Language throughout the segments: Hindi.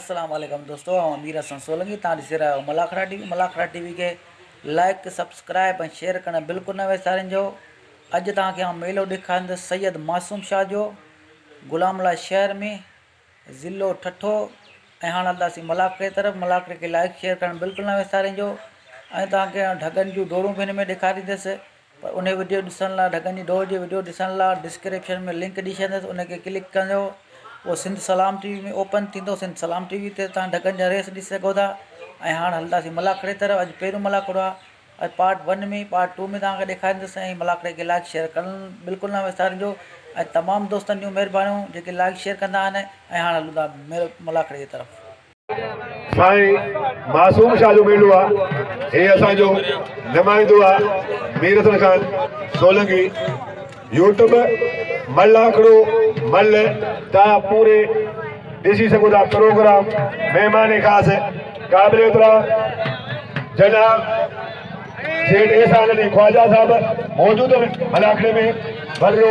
अस्सलाम वालेकुम दोस्तों, अमीर हसन सोलंकी तव्हां ॾिसी रहिया आहियो मलाखड़ा टीवी के लाइक सब्सक्राइब ऐं शेयर करणु बिल्कुलु न विसारिजो। अॼु तव्हांखे आउं मेलो ॾेखारींदुसि सैयद मासूम शाह जो गुलामला शहर में ज़िलो ठठो। ऐं हाणे हलंदासीं मलाखड़े तरफ़। मलाखड़े खे लाइक शेयर करणु बिल्कुलु न विसारिजो। ऐं तव्हांखे ढगनि जूं डोरूं बि हिन में ॾेखारींदुसि, पर उन वीडियो ॾिसण लाइ ढगनि जी डोर जी वीडियो ॾिसण लाइ डिस्क्रिप्शन में लिंक ॾेई छॾींदुसि, उनखे क्लिक कजो। वो सिंध सलाम टीवी में ओपन थींदो। सिंध सलाम टीवी ते तव्हां ढगनि जा रेस ॾिसी सघो था। ऐं हाणे हलंदासीं मलाखड़े तरफ़। अॼु पहिरियों मलाखड़ो आहे। अॼु पार्ट 1 में पार्ट 2 में तव्हांखे ॾेखारींदुसि। ऐं मलाखड़े खे लाइक शेयर करणु बिल्कुलु न विसारिजो। ऐं तमामु दोस्तनि जूं महिरबानियूं जेके लाइक शेयर कंदा आहिनि। ऐं हाणे हलूं था मलाखड़े जी तरफ़। साईं मासूम शाह जो मेलो आहे। हे असांजो नुमाइंदो आहे मीर हसन खान सोलंकी। यूट्यूब मलाखड़ो मल तव्हां पूरे ॾिसी सघो था प्रोग्राम। महिमान ख़ासि क़ाबिल एतिराम जनाब सेठ एहसान अली ख्वाजा साहब मौजूद आहिनि मलाखड़े में। वॾो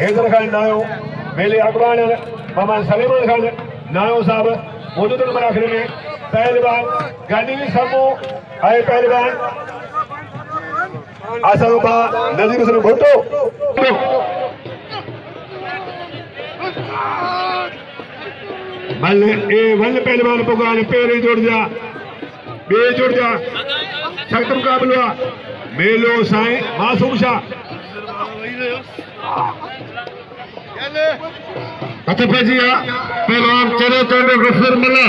हैदर खान नायो मेले अॻवान मोहम्मद सलीमान खान नायो साहब मौजूद आहिनि मलाखड़े में। पहलवान गांधी समूह आहे पहलवान असां नज़ीर हुसैन भुट्टो मल ए वल पहलवान पुगान पेरे जुड़ जा बे जुड़ जा सख्त मुकाबलो आहे मेलो साईं मासूम शाह जी पहलवान चलो चंदे गफूर मल्ला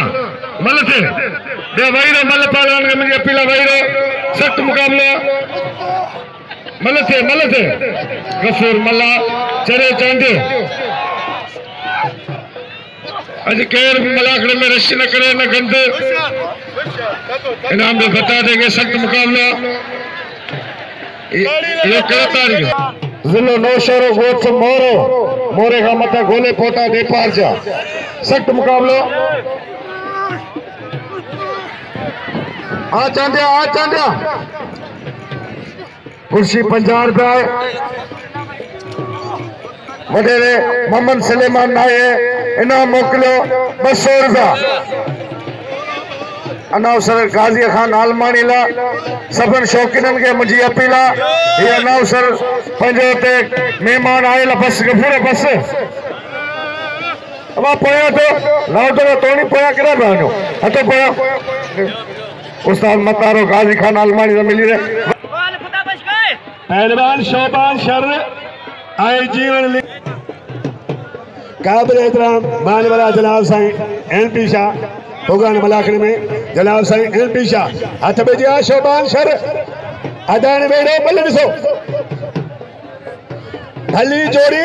मल थे दे वहीरो मल पहलवान के मुझे पीला वहीरो सख्त मुकाबला मल थे गफूर मल्ला चले चंदे। आज केर मलाखड़े में रश न करे न गंद इनाम भी बता देंगे। सख्त मुकाबला ये करता जिलो नौशहरो गोत्र मोरे का मत गोले पोटा नेपाल जा सख्त मुकाबलो आ चांदिया कुर्सी 50 रुपया वडेरे मोहम्मद सलेमान नाये इनाम मोकलो 200 रुपया। अनाउंसर गाजी खान आलमानी ला सभिनी शौकीननि खे मुंहिंजी अपील आहे। हीअ अनाउंसर पंहिंजे हुते महिमान आयल बस गफूर बस अब पोयां तो लाउड तो तोनी पोयां केड़ा वञो हथो पोयां उस्ताद मतारो गाजी खान आलमानी से मिली रहे पहलवान शोबान शर आई जीवन काबिल एहतराम माने वाला जनाब साईं एमपी शाह होगान मलाखड़े में जनाब साईं एमपी शाह हथ में जिया शोबान शर अदान वेड़ो मल ॾिसो भली जोड़ी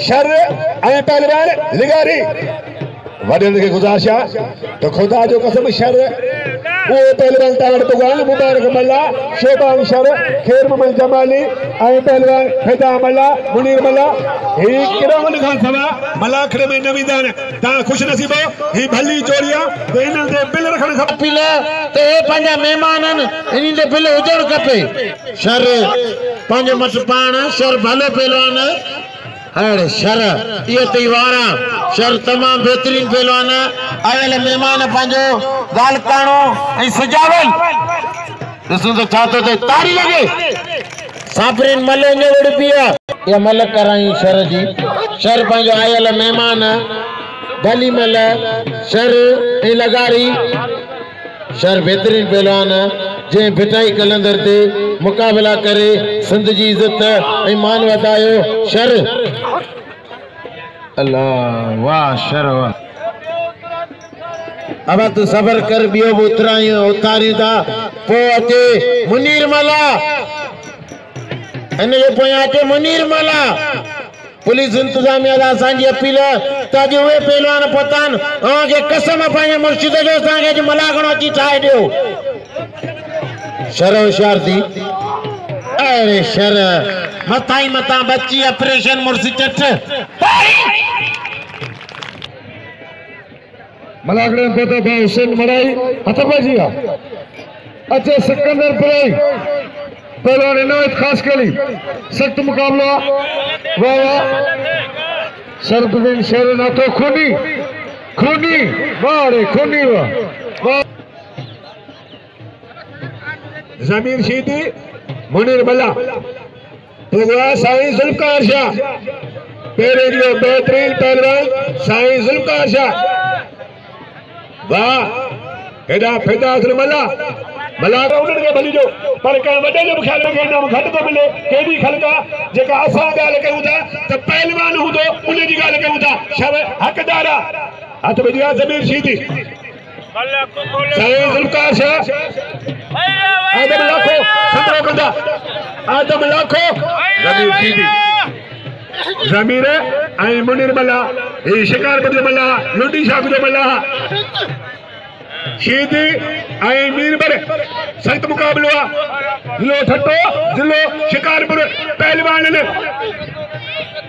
शर ऐं पहलवान लिगारी वडन के गुजारिश आहे तो खुदा जो कसम शर वो पहलवान ताड़ पुगान मुबारक मल्ला शोबान शर खेर मोहम्मद जमाली ऐं पहलवान फिदा मल्ला मुनीर मल्ला ही किरमन खान सवा मलाखड़े में नवीदान ता खुश नसीबो ही भली जोड़िया तो इन दे बिल रखण खपे तो ए पंजा मेहमानन इन दे बिल हुजण खपे। शर पंज मत पाण शर भलो पहलवान अरे शर ये त्योहारा शर तमाम बेहतरीन पहलवान आयल मेहमान पंजो गाल काणो ऐं सजावल ॾिसो तो छातो ते तारी लगे सापरिन मले ने उड़पिया ये मल कराई शर जी शर पंजो आयल मेहमान भली मल शर ऐं लगारी शर बेहतरीन पहलवान जे भिटाई कलंदर ते मुकाबला करे सिंध जी इज्जत ऐं मान वधायो शर। अल्लाह वाह शर वाह। अब तू सबर कर बियो उतारी था पो अचे मुनीर मला इन जो पोयां अचे मुनीर मला। पुलिस इंतजामिया दा असांजी अपील ताकि उहे पहलवान पतान के कसम पंहिंजे मुर्शिद जो असांखे मलाखड़ो अची ठाहे ॾियो। शर होशियार थी अरे शर मथा ही मथा बची ऑपरेशन मुर्सी चट मलाखड़े में तो भाई हुसैन मड़ाई हथ बजिया अच्छे सिकंदर पराई पहलवान इनायत खास कली सख्त मुकाबला वाह वाह सरबुद्दीन शेर नातो खूनी खूनी वारे खूनी वाह जमीर शीदी मुनीर बल्ला तो साईं जुल्फकार शाह पेरे जो बेहतरीन पहलवान साईं जुल्फकार शाह वाह हेडा फिदा मल्ला मल्ला उन्हनि खे भली जो पर कंहिं वॾे जो बि ख़्यालु रखे न घटि थो मिले केॾी ख़लका जेका असां ॻाल्हि कयूं था त पहलवान हूंदो उन जी ॻाल्हि कयूं था शव हक़दार आहे हथ विझी आहे ज़मीर शीदी साईं जुल्फकार शाह आदम लाखो संदरो कंदा आदम लाखो ज़मीर शीदी ज़मीर ऐं मुनीर मल्ला ही शिकारपुर जो मल्ला लुडी शाह जो मल्ला शीदी ऐं मीरबर सख्त मुकाबलो आहे ज़िलो ठट्टो ज़िलो शिकारपुर पहलवान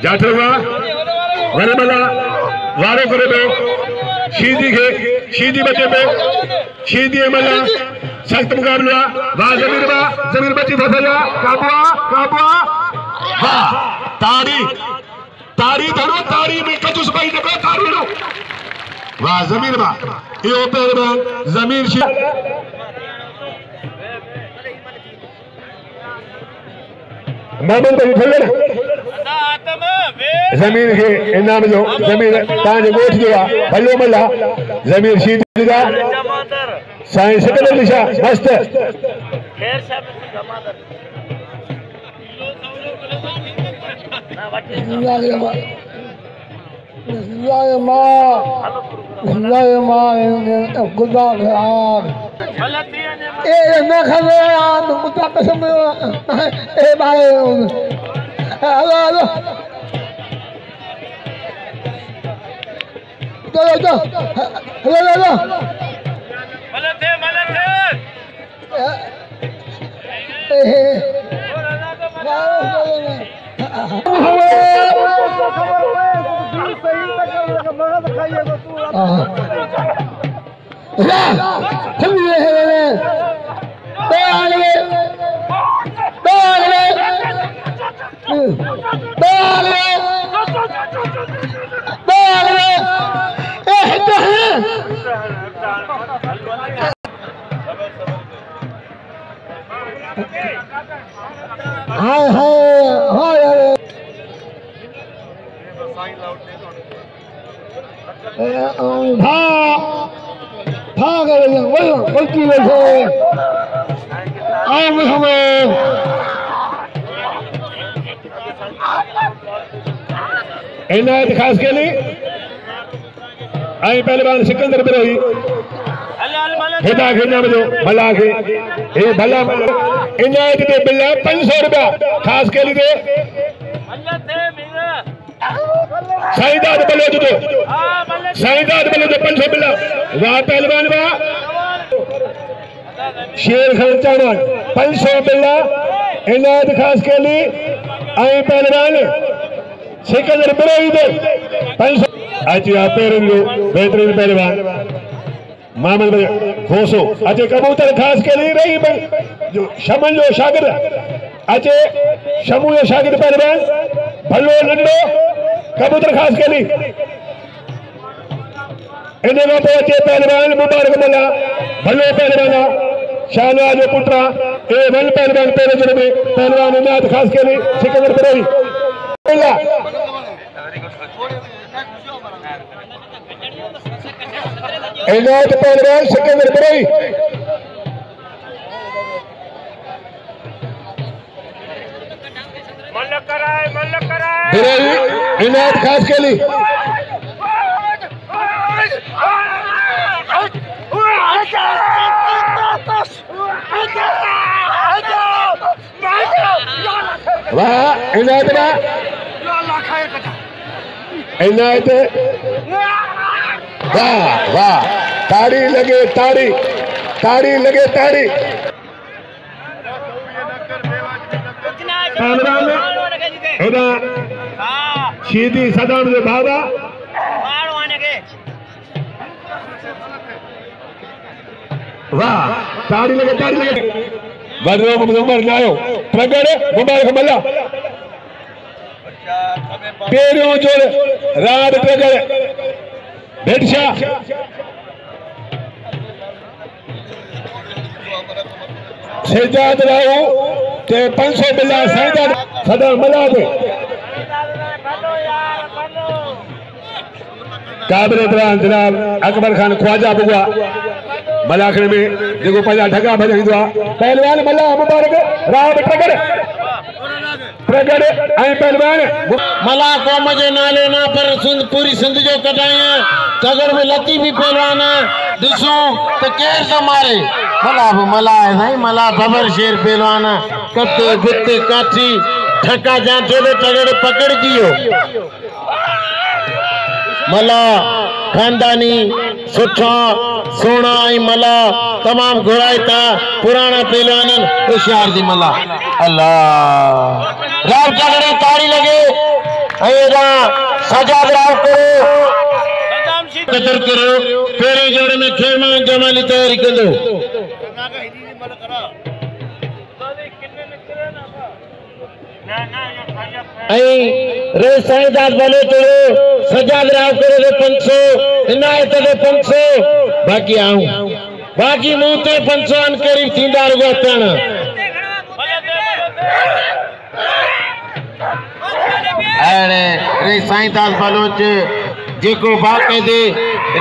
जाठवा वरमला वारो करे पियो शीदी खे शीदी बचे पियो शीदी मल्ला सख्त मुकाबलो आहे वाह ज़मीर बची फसल आहे काबुआ वाह ताड़ी धरो ताड़ी में कंजूस भाई देखो ताड़ी धरो वाह ज़मीर बा यो पहलवान ज़मीर शाह महमूद भाई ठल्ले ज़मीर के इनाम जो ज़मीर तांजे गोठ जो आ भलो मल्ला ज़मीर शीदी दा साईं सिकंदर शाह मस्त खैर शाह जमादार इनायत खास के लिए आई पहलवान सिकंदर बिरोही हिदा के नाम जो भला के हे भला इनायत दे बिल्ला 500 रुपया खास के लिए दे साईदाद बले जो 500 बिल्ला वाह पहलवान वाह शेर खान चावल 500 बिल्ला इनायत खास के लिए आई पहलवान सिकंदर बिरोही दे 500 आज पेरंगो बेहतरीन पहलवान मामल घोसो अचे कबूतर खास के लिए रही जो शमन जो शागिर्द अचे शमू जो शागिर्द पहलवान भलो नंढो कबूतर खास के लिए इन अचे पहलवान मुबारक मल्ला भलो पहलवान शाहनवाज जो पुत्रा ए वन पहलवान पेरे जड़ में पहलवान इनायत खास के लिए सिकंदर बिरोही इनायत पहलवान सिकंदर बिरोही बिरोही इनायत खास के लिए वाह इनायत वाह वाह ताड़ी लगे ताड़ी लगे ताड़ी शीदी सदाम जो बाबा वाह ताड़ी लगे वडरो उमर नायो प्रगड़ मुबारक मल्ला पेरियों जोड़ रात प्रगड़ बेटशाह शहजाद राव ते 500 बिला शहजाद सदर मलाद काबिल इब्राहिम जनाब अकबर खान ख्वाजा बुआ मलाखड़े में देखो पंजा ढगा भजंदो पहलवान मल्ला मुबारक राव प्रगट आई पहलवान मला कौम जे नाले ना पर पूरी सिंध जो कटाया तगर में लती भी पहलवान दिसो तो केर तो मारे मला है भाई मला बबर शेर पहलवान कत्ते गुत्ते काठी ठका जांचे दे तगड़ पकड़ दियो मला खानदानी सुठा सोना मला तमाम घुरायता पुराना पहलवान होशियार दी मला अल्लाह राव तगड़े ताड़ी लगे अयदा सजाद राव करो कदर करो पेरे जोड़े में खेमा जमाली तैयारी कर दो रे साईदास वाले तोड़ो सजाद राव करे दे 500 इनायत दे 500 बाकी आऊं बाकी मुंते 500 अन करीब थींदा रुगो ताना अरे रे साईदास बलोच जेको बाके दे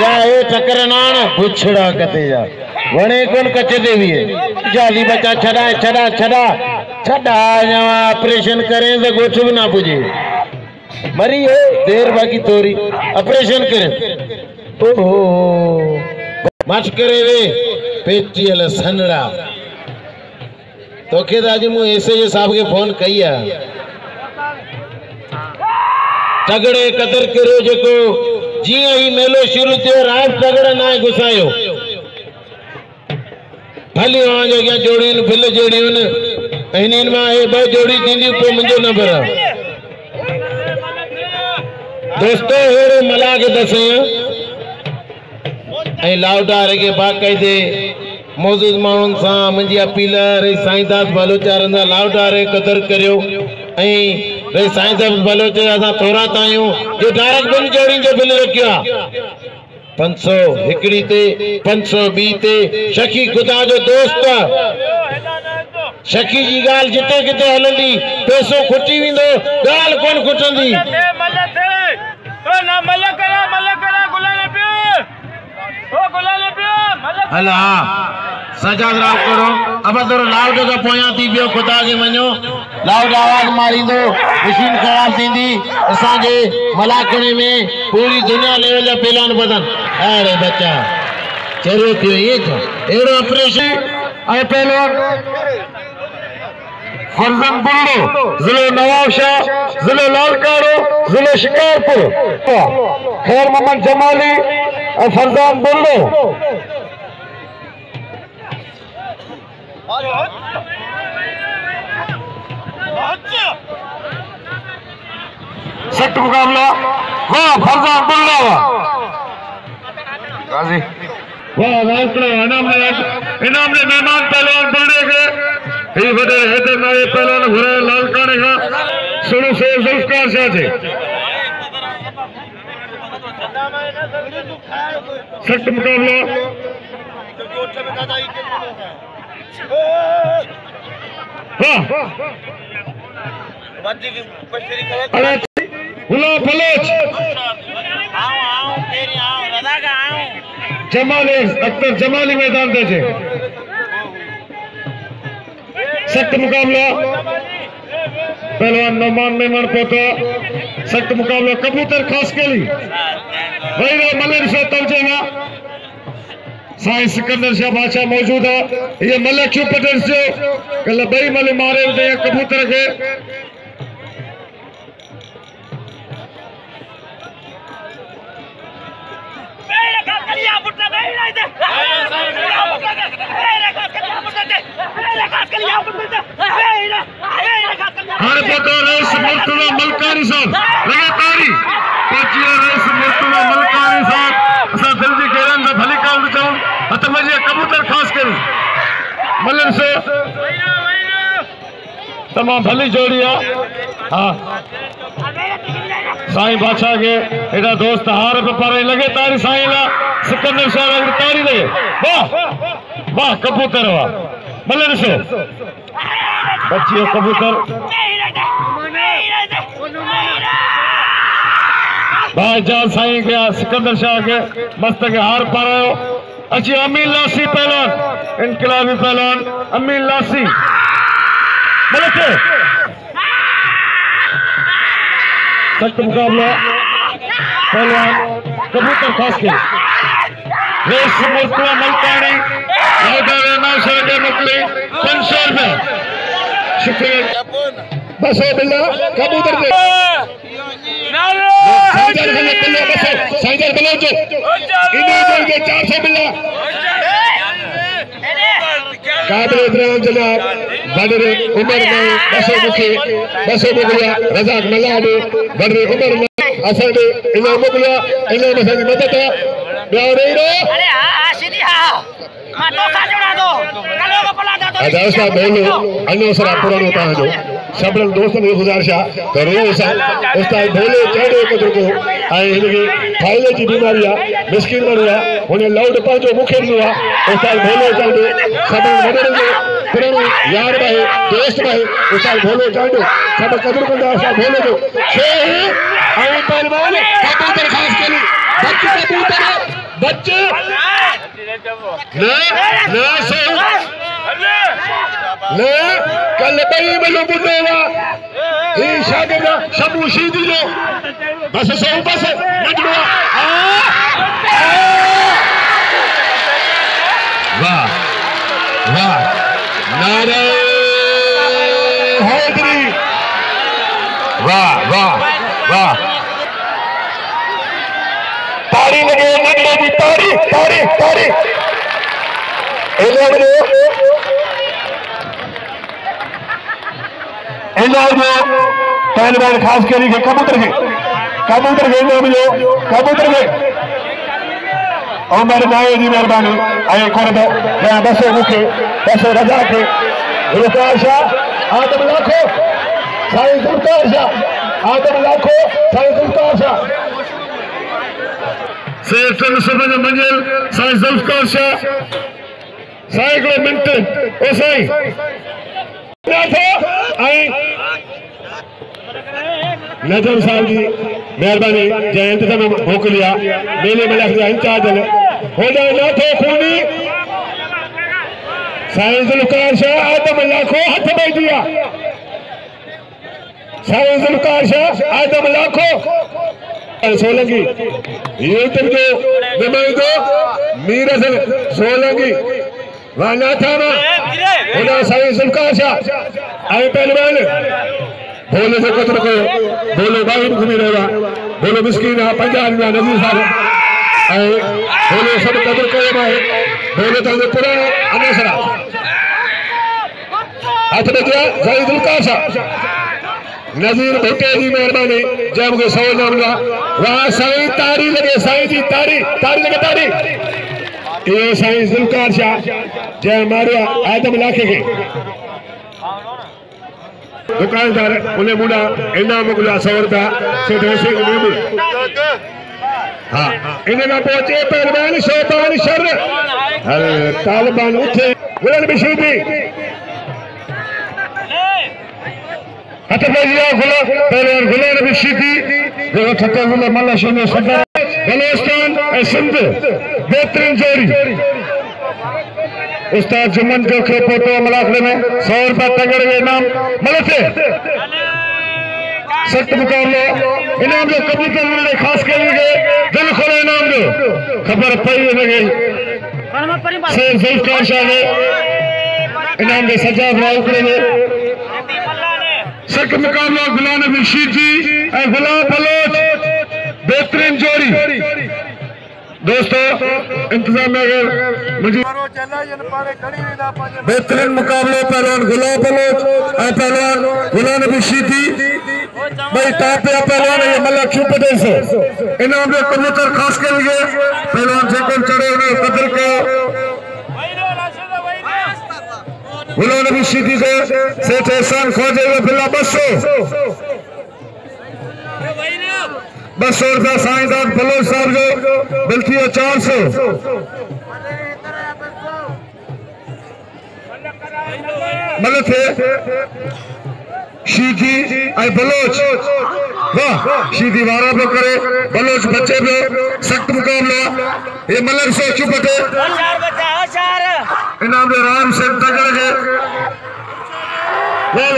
राए चक्कर नान पुछड़ा कते जा वणे कोन कचे दे भी है जाली बच्चा छड़ा छड़ा छड़ा छड़ा जवा ऑपरेशन करें तो गोछ भी ना पूजे मरी है देर बाकी तोरी ऑपरेशन करे ओहो मच करे रे पेटियल सनड़ा तो के दादी मु ऐसे जे साहब के फोन कइया तगड़े कदर करो जेको जिया ही मेलो शुरू थियो रात तगड़ा ना घुसायो भली वहां जो क्या जोड़ी न फिल जोड़ी न इनिन में ए बे जोड़ी दींदी को मुझे न भरा दोस्तों हेरे मला के दसे ए लाउडार के बाकायदे मौजूद मानन सा मुझी अपील रे साईदास बलोचार ना लाउडार कदर करियो ए रे साईदास बलोचार असा थोरा तायो जो डायरेक्ट बिल जोड़ी जो बिल रखिया 500 हिकड़ी ते 500 बी ते शकी खुदा जो दोस्त शकी जी गाल जिते किते हलंदी पैसो खुटी विंदो गाल कोन खुटंदी हला सजाद राव करो अब तो लाउड का पोया थी बियो खुदा के मनो लाउड आवाज मारी दो मशीन खराब थींदी असा जे मलाकणे में पूरी दुनिया लेवल पहलवान बदन अरे बच्चा चलो थियो ये था एरो ऑपरेशन आए पहलवान फरजन बुल्लो जिले नवाब शाह जिले लालकारो जिले शिकारपुर खैर मोहम्मद जमाली और फरजान बुल्लो सख्त मुकाबला वाह फरजान बुल्लो गाजी वाह वाकड़ा इनाम ने मेहमान पहलवान बुल्ले के ही बड़े हैदर नाये पहलवान घुरे लालकाने का सुनो से जुल्फकार शाह थे सख्त मुकाबला जमाली अख्तर जमाली मैदान दे सख्त मुकाबला पहलवान नौमान मेमन पोता सख्त मुकाबला कबूतर खास करी वही मलर से तवजेगा साईं सिकंदर शाह बादशाह मौजूद है ये मलक क्यों पटेल से कल बई मल मारे उदय कबूतर के हर पोता रेस मुर्तजा मलकानी साहब लगातारी पहुंचिया रेस मुर्तजा मलकानी साहब असा दिल जी गेरन से भली काम चऊं हत मजे कबूतर खास कर मलन से तमाम भली जोड़िया हाँ साईं बादशाह के एडा दोस्त हार पे पर लगे तारी साईं ला सिकंदर शाह अगर तारी लगे वाह वाह कबूतर वाह भले ॾिसो बच्चियों कबूतर भाईजान साईं के सिकंदर शाह के मस्त के हार पारायो अच्छी अमीन लासी पहलवान इनकलाबी पहलवान अमीन लासी मलके सख्त मुकाबला पहलवान कबूतर खास के रेस मुल्कला मलकानी लाइदारे नाशर के मुकली 500 रुपए शुक्रिया बस बिल्ला कबूतर दे साइजर बल्ले बिल्ला बस साइजर बल्ले जो इन्हें देंगे 400 बिल्ला काबिल इत्मीनान जनाब बड़े उमर में बसो मुगलिया रजाक मल्लाडे बड़े उमर में असल इन्हें मुगलिया इन्हें मसाजी मदद है ब्यारेरो अरे हाँ सीधी हाँ मां तो सा जोड़ा दो कलो को पला दो अदासा बोलो अन्य सरा पुरानो ता जो सबल दोस्तन के गुजारिशा करो सा उस्ताद बोले चढ़े कदर को आए इनके फाइले की बीमारी है मिस्किन मारिया उन्हें लाउड पांचो मुखे दिया उस्ताद बोले चढ़े सबल मदद के पुरानो यार भाई दोस्त भाई उस्ताद बोले चढ़े सब कदर को उस्ताद बोले जो छे आए पहलवान कबूतर खास के लिए बच्चे कबूतर बच्चे ना सही ना कल बई मलो बुनेवा ही शागिर्द शबू शीदी जो बस सो बस नजवा वाह वाह नारे हैदरी वाह वाह वाह तारी लगे नगड़े की तारी तारी तारी पहलवान खास करी के कबूतर के कबूतर के उमर नाए जी मेहरबानी आए कर दो मैं बसो मुखे बसो रजा के गुलकार शाह आदम लाखो साईं गुलकार शाह आदम लाखो साईं गुलकार शाह सेठ सुबह मंजिल साईं गुलकार शाह साईं को मिनट ओ साईं नजर साहब जी मेहरबानी जयंत से मैं मोकलिया मेले मलक जा इंचार्ज हो जाए ना थे खूनी साईं जुल्फकार शाह आदम लाखो हाथ दे दिया साईं जुल्फकार शाह आदम लाखो सोलंगी यूट्यूब जो नुमाइंदो मीर हसन सोलंगी वाना था ना होना साईं जुल्फकार शाह आए पहलवान बोले से कतर को बोले भाई घूमी रहेगा बोले मिस्किन है पंजाब में नजीर साहब आए बोले सब कतर को भाई बोले तो पूरा अनसरा हाथ में दिया साईं जुल्फकार शाह नजीर भुट्टे जी मेहरबानी जब मुझे सौ नाम ला वहाँ साईं तारी लगे साईं जी तारी तारी लगे तारी ये साईं जुल्फकार शाह जय मारिया आदम लाखे के दुकानदार उन्हें मुड़ा इनाम मुगला 100 रुपया से ढोसे हाँ इन्हें ना पहुंचे पहलवान शैतान शर अरे तालिबान उठे गुलान बिशीदी हतबजिया गुला पहलवान गुलान बिशीदी जो ठक्का गुला मल्ला शोने सदर बलोचिस्तान ए सिंध बेहतरीन जोड़ी उस्ताद जुम्मन जो फोटो मलाखड़े में 100 रुपया तगड़ के इनाम मलते सख्त मुकाबला इनाम जो कबूतर खास के लिए दिल खोले इनाम जो खबर पई लगे शेर जुल्फकार शाह ने इनाम दे सजा बनाओ करे सख्त मुकाबला गुलाम नबी शीद जी और गुलाम बलोच बेहतरीन जोड़ी दोस्तों इंतजाम में अगर मुझे बेहतरीन मुकाबले पहलवान गुलाम बलोच और पहलवान गुलाम नबी शीदी भाई तापिया पहलवान ये मल्ला क्यों पटे से इनाम में कबूतर खास के लिए पहलवान से कौन चढ़े हुए कदर को गुलाम नबी शीदी से सेठ एहसान खोजे हुए बिल्ला बसो 200 रुपया साईंदान बलोच साहब जो बिल थी 400 मतलब थे शीधी आई बलोच वाह शीधी वारा पे करे बलोच बच्चे पे सख्त मुकाबला ये मलक से चुपटे इनाम दे राम से तगड़ के वाह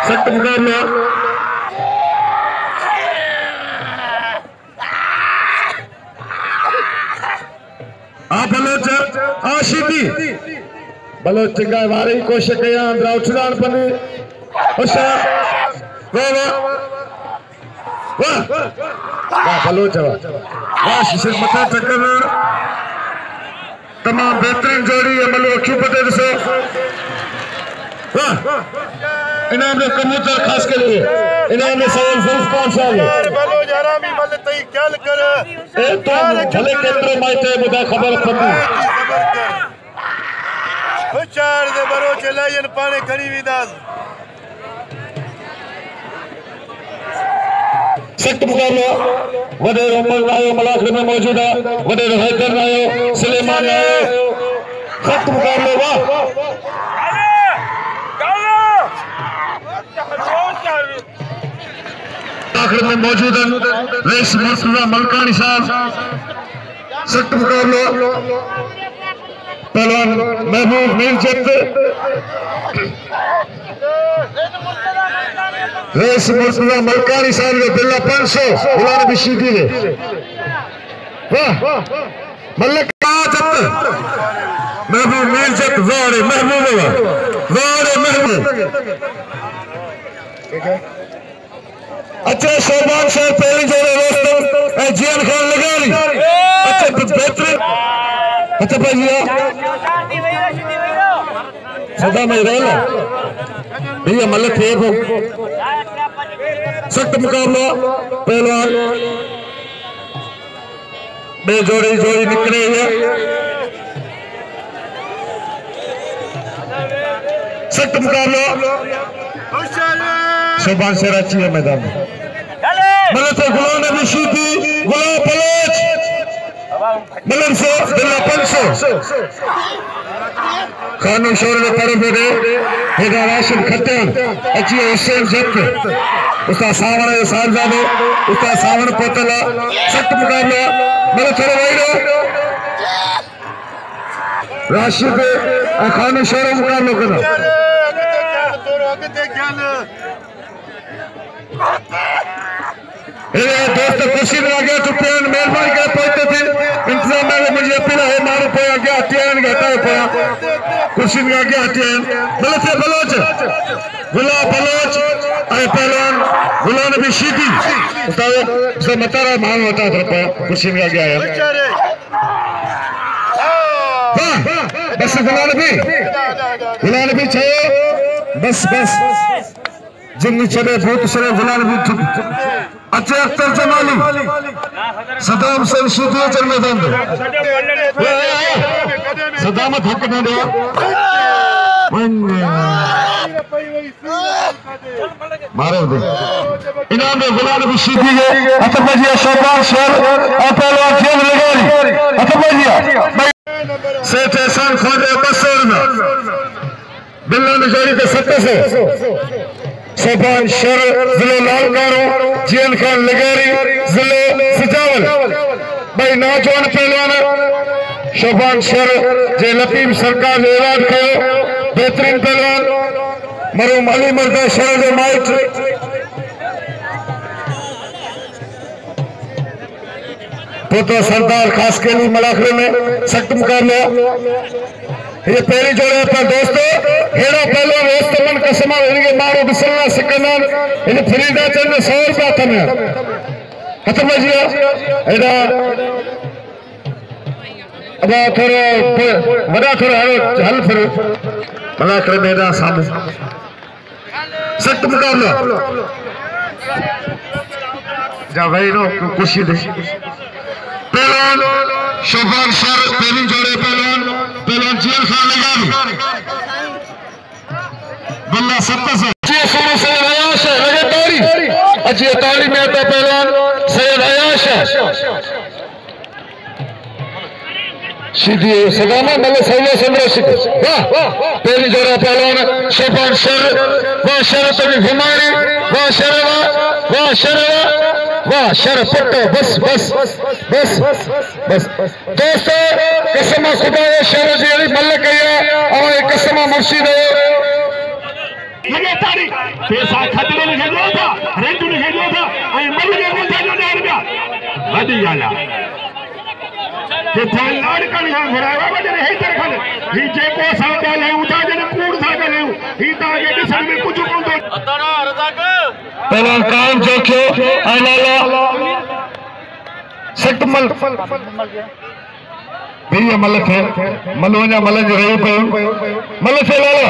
सख्त मुकाबला आ बलोच आ शीधी बलोच चंगा वारे कोशिश कया अंदर उठदान पने होशियार वाह वाह वाह वाह बलोच वाह शीशे मथा टक्कर तमाम बेहतरीन जोड़ी है मलो क्यों पते दसो वाह इनाम में कबूतर खास के लिए इनाम में सवाल जुल्फकार साहब बलोच हरामी मल तई क्या कर ए तो भले केतरो माइते बुदा खबर पती होशियार दे बलोच लायन पाने खड़ी विदास सख्त मुकाबला वडे उमर आयो मलाखड़ में मौजूद है वडे हैदर आयो सुलेमान आयो सख्त मुकाबला वाह आखिर में मौजूद है रेस मर्तजा मलकानी साहब सख्त मुकाबला पहलवान महबूब मीरजत रेस मर्तजा मलकानी साहब ने बिल्ला 500 गुलाम बिशीदी ने वाह मलक महबूब मीरजत वारे महबूब अच्छा शोभान साहब पहली जोड़े दोस्तों जियान खान लगानी अच्छा बेहतरीन अच्छा भैया सदा में रहना भैया मलक थे वो सख्त मुकाबला पहलवान बे जोड़ी निकले हुए सख्त मुकाबला शोभान से रांची है मैदान में मतलब से गुलाम नबी शीदी गुलाम बलोच मतलब से बिल्ला 500 खानू शोर ने तरफ दे हेगा राशिद खत्तन अच्छी हुसैन जट उसका सावण साहबजादे उसका सावण पोतला सख्त मुकाबला मतलब चलो भाई राशिद खानू शोर मुकाबला करना दोस्त कुर्सी में आगे तो पेन मेहरबानी कर पहुंचते थे इंतजाम में मुझे अपील है मारो पे आगे हथियार घटा है पया कुर्सी में आगे हथियार बलोच बलोच गुलाम बलोच आए पहलवान गुलाम नबी शीदी उसका मतारा मान होता था पया कुर्सी में आगे आया वाह बस गुलाम नबी चाहिए बस जिंग चले भूत सरे गुलाम नबी अच्छे अख्तर जमाली सदाम से शीदी चल मैदान सदाम हक न दे मारो दे इनाम में गुलाम नबी शीदी है अच्छा भजिया शोभान शेर और पहलवान खेल लगारी अच्छा भजिया सेठ एहसान खान 200 रुपया बिल्ला नजारी के 700 शोभान शेर जिले लालकारो जियन खान लगारी जिले सिजावल भाई नौजवान पहलवान शोभान शेर जे लतीफ सरकार ने ऐलान किया बेहतरीन पहलवान मरूम अली मर्दा शेर जो माइट पोतो सरदार खास के लिए मलाखड़े में सख्त मुकाबला ये पहली जोड़े पर दोस्तों हेड़ा पहलो दोस्त मन कसमा इनके मारो बिसलना सिकनन इन फरीदा चंद 100 रुपया तने खत्म हो गया एडा अब थोड़ा बड़ा थोड़ा हल फिर मलाखड़े में एडा सामने सख्त मुकाबला जा भाई नो खुशी दे पहलवान शोभान शेर पहली जोड़े पहलवान जियन खान लगानी बिल्ला 700 तो पहलवान सैयद अयाश सीधी सदामा मल सैले समरसिक वाह पहली जोड़ा पहलवान शोभान शर वाह शरत घुमारी वाह शरवा वाह शरवा वाह शर पट्टो बस बस बस बस दोस्तों कसम खुदा शर जी मल कया और कसम मुर्शिद लगे तारी पैसा खतरे में खेलो था रेंजू ने खेलो था आई मल के मुंडा जो नहीं रुपया वधी गाला के थाल लाड़ कर यहां घुरावा वजन है तरफन ही जे को सादा ले उठा जन कूड़ सा ले ही तागे दिसन में कुछ को तो अतना रजाक पहला काम जोखियो आलाला सकमल भैया मलक है मलवना मलज रहे पे मलक से लाला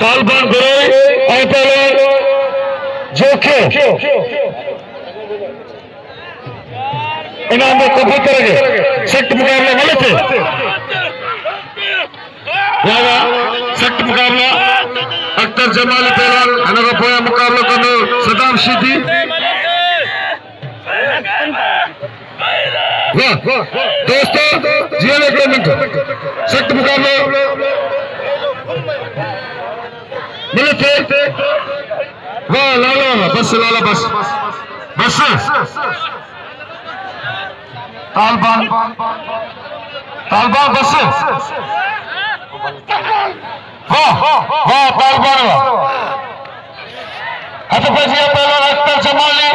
तालबान गुरु और पहले जोखियो इनाम में कबूतर के सख्त मुकाबला गलत है सख्त मुकाबला अख्तर जमाली पहलवान अनगा पोया मुकाबला करने सदाम शीदी वाह दोस्तों जीवन एक मिनट सख्त मुकाबला गलत है वाह लाला बस बस तालबान बस वाह वाह तालबान हतफजिया पहलवान अख्तर जमाली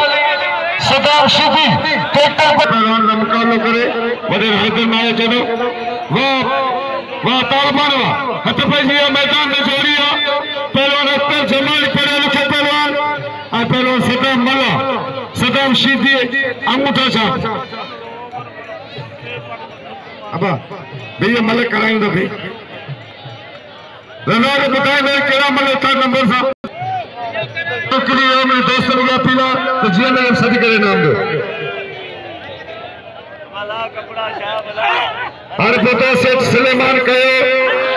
सदाम शीदी ट्रैक्टर पर पहलवान का मुकाबला करे बड़े हैदर माया चलो वाह तालबान हतफजिया मैदान में जोड़िया पहलवान अख्तर जमाली पढ़े लिखे पहलवान और पहलवान सदाम मल्ला सदाम शीदी अंगूठा छाप अब भैया मलक कराएं तो भाई रजा को बताएं भाई केड़ा मलक था नंबर साहब तो के लिए मेरे दोस्त ने क्या पीला तो जिया ने सदी करे नाम दो हर पता सेठ सुलेमान कहे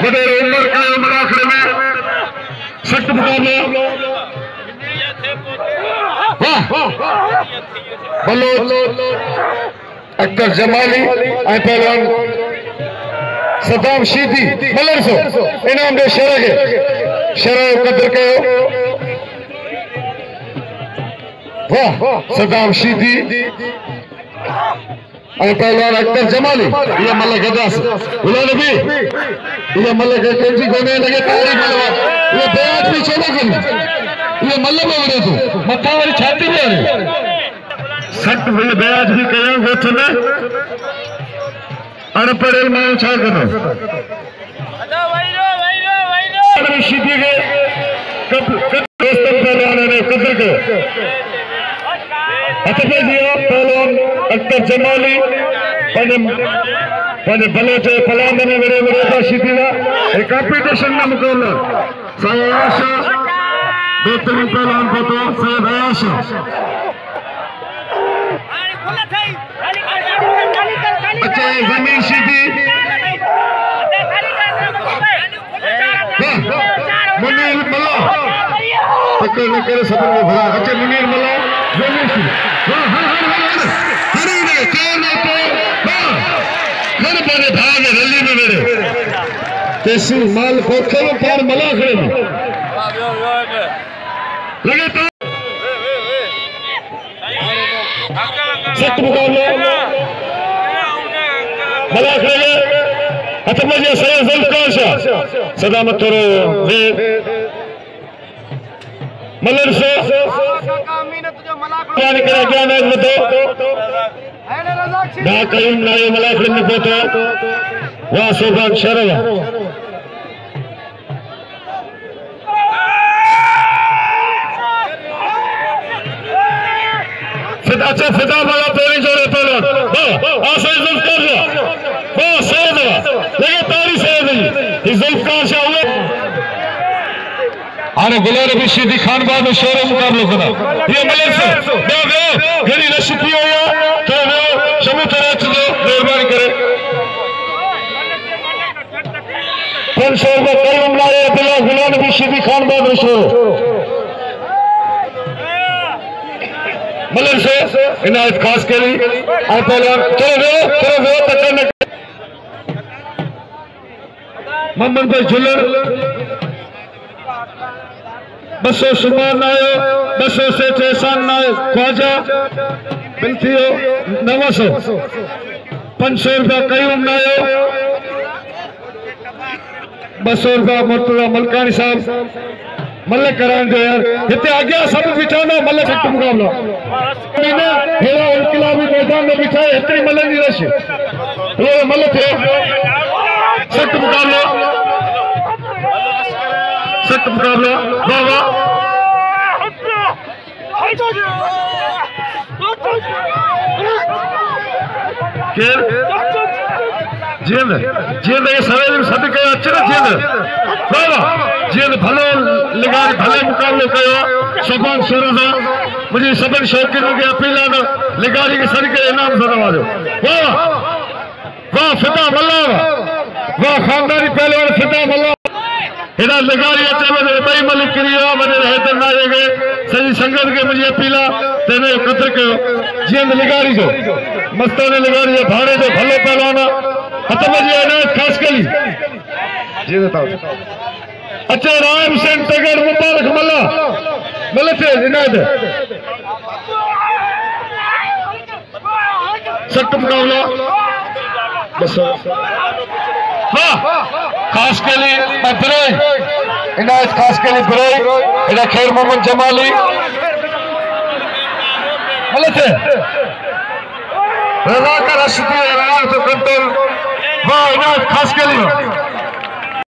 बड़े उमर का उमर आखिर में सख्त मुकाबला वाह बोलो अख्तर जमाली और पहलवान सदाम शीदी मलर सो इनाम दे शरह कदर कयो वाह सदाम शीदी और पहलवान अख्तर जमाली ये मलक गदास बोलो नबी ये मलक केजी कोने लगे तारीफ मलवा ये बेयात भी चलो करी ये मल्ल में वड़े तो मथा वाली छाती में सख्त हुई ब्याज भी कया गोथ में अनपढ़ मां छा करो शीदी के दोस्तन पहलवान ने कदर को हतफे दिया पहलवान अख्तर जमाली पने बलोचे फलांद में बड़े का शीदी का एक कंपटीशन में मुकाबला सैयद आयशा बेहतरीन पहलवान को तो सैयद आयशा अच्छा जमीन शीदी मुनीर मल्ला पकड़ न करे सफर में भरा अच्छा मुनीर मल्ला जमीन शीदी हरी ने कौन तो घर बने भाग रैली में मेरे कैसी माल खोखे में पार मल्ला खड़े में लगे तो सख्त मुकाबला मल्ला खड़े हतमजिया सैयद जुल्फकार शाह सदामत तोरो मलर से यानी करा ज्ञान है मतो ना कहीं ना ये मल्ला खड़े में पोतो वाह सोभान शरवा अच्छा फिदा वाला पहले जोड़े पहलवान आसे जुल्फकार शाह वाह सैयद लगे तारी सैयद जुल्फकार शाह हुए अरे गुलार भी शीदी खान बाद शोर मुकाबला करा ये मलर से घड़ी रशी हो तो शमू तरह दो मेहरबानी करे 500 रुपये कलम लाए बिला गुलार भी शीदी खान बाद शोर मलन से इनायत खास के लिए पहलवान चलो वो तक मोहम्मद भाई झुल्लर 200 सुमान आयो 200 सेठ एहसान आयो ख्वाजा बिल थियो 900 500 रुपया कयूम आयो 200 रुपया मुर्तजा मलकानी साहब मल्ल करान जो यार इतने आगे सब बिछाना मल्ल सख्त मुकाबला हेरा इनकलाबी मैदान में बिछाए इतनी मल्ल नहीं रश ये मल्ल थे सख्त मुकाबला वाह वाह जींद जींद ये सवेल सद के अचर जींद वाह वाह जींद भले लिगारी भले मुकाबलो कयो सभान सुरजा मुझे सबन शौकीन के अपील है लिगारी के सर के इनाम जनावाजो वाह वाह फिदा मल्ला वाह खानदानी पहलवान फिदा मल्ला हेड़ा लिगारी अचे बई मलिक क्रिया वडे रहते ना गए सजी संगत के मुझे अपील तेने कतर कयो जींद लिगारी जो मस्ताने लिगारी जो भाड़े जो भलो पहलवान खत्म जी इनायत खास कली जी बताओ अच्छा राम हुसैन तगड़ मुबारक मल्ला मलते इनायत सख्त मुकाबला बस वाह खास के लिए बिरोई इनायत खास के लिए बिरोई इधर खैर मोहम्मद जमाली मलते रजा का रशीदी रात कंट्रोल वाह इनायत खास के लिए